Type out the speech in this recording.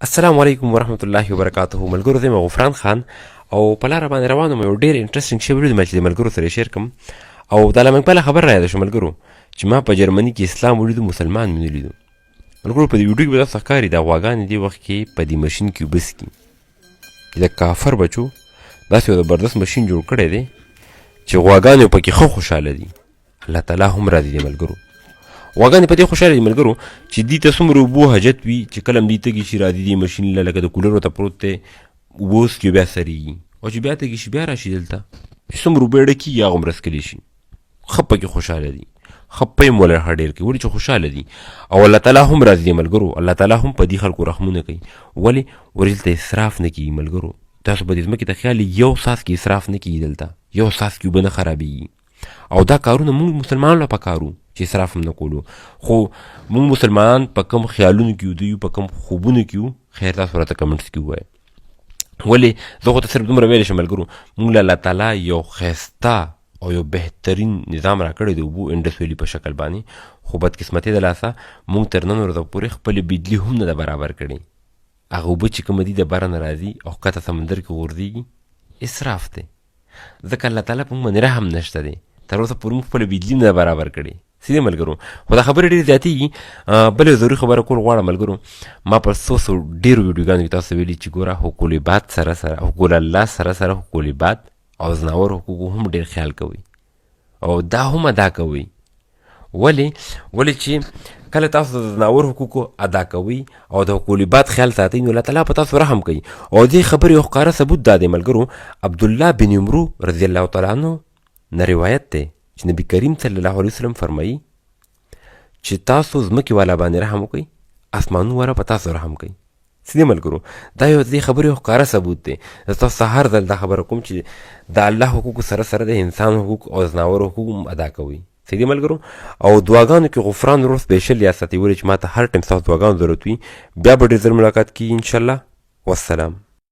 السلام علیکم ورحمت الله وبرکاته. ملګرو زه غفران خان او په لاره باندې روان وم. یو ډېر انټرسټینګ شی ولید چې د ملګرو سره شیر کړم او د علامه اقبال خبر را یاد شو ملګرو چې ما په جرمني کې اسلام ولیدو، مسلمان مې ولیدو. ملګرو په دې ویډیو کې به تاسو ښکاري دا غواګانې دې وخت کې په دې ماشین کې اوبه څښي. د کافر بچو داسې یو زبردست ماشین جوړ کړی دی چې غواګانې پکې ښه خوشحاله دي. الله تعالی هم راضي دی ملګرو. غواګانې په دې خوشحاله دي ملګرو چې دوی ته څومره اوبو حاجت وي چې کله هم دوی تږي شي راځي دې ماشین له لکه د کولر ورته پروت دی، اوبه وڅښي بیا سریږي، او چې بیا تږي شي بیا راشي دلته چې څومره اوبه یې ډکېږي هغومره څښلی شي. ښه پکې خوشحاله دي، ښه پی مو له ښه ډېر کوي ولې چې خوشحاله دي او الله تعالی هم راضي دی ملګرو. الله تعالی هم په دې خلکو رحمونه کوي. ولې ورې دلته اسراف نه کېږي ملګرو. تاسو به دې ځمکې ته خیال یو ساس کې اسراف نه کېږي، دلته یو ساس کې اوبه نه خرابېږي. او دا کارونه موږ مسلمانانو له پکارو چې اسراف هم نه کولو، خو موږ مسلمانان په کوم خیالونو کې یو، دوی په کوم خوبونو کې یو. خیر تاسو راته کمنټس کې ووایه. ولې زه خو ته صرف دومره ویلی شم ملګرو، موږ له الله تعالی یو ښایسته او یو بهترین نظام را کړی د اوبو انډس ویلي په شکل باندې، خو بدقسمتۍ د لاسه موږ تر نن ورځې پورې خپلې بجلي هم نه ده برابر کړې. هغه اوبه چې کومه دي د بره نه راځي او ښکته سمندر کې غورځېږي، اسراف دی. ځکه الله تعالی په موږ باندې رحم نشته دی. تر اوسه پورې موږ خپله بجلي نه ده برابر کړې. سیدې ملګرو، خو دا خبرې ډېرې زیاتېږي. بله ضروري خبره کول غواړم ملګرو. ما په څو ډېرو ویډیوګانو کې تاسو ویلي چې ګوره حقوق العباد سره سره حقوق الله سره سره حقوق العباد او ځناور حقوقو هم ډېر خیال کوئ او دا هم ادا کوئ. ولې چې کله تاسو د ځناور حقوقو ادا کوئ او د حقوق العباد خیال ساتئ نو الله تعالی په تاسو رحم کوي. او دې خبرې یو ښکاره ثبوت دا دی ملګرو. عبدالله بن عمرو رضی الله تعالی عنه نه روایت دی چې نبي کریم صلی الله علیه وسلم فرمایي چې تاسو ځمکې والا باندې رحم وکئ، اسمانونو والا په تاسو رحم کوي. سیدې ملګرو، دا یو دې خبرې یو ښکاره ثبوت دی. زه تاسو هر ځل دا خبره کوم چې د الله حقوقو سره سره د انسان حقوق او ځناورو حقوق هم ادا کوئ. سیدې ملګرو، او دعاګانو کې غفران ورو سپیشل یا ساتئ ولې چې ما ته هر ټایم ستاسو دعاګانو ضرورت وي. بیا به ډېر ژر ملاقات کېږي انشاءالله. والسلام.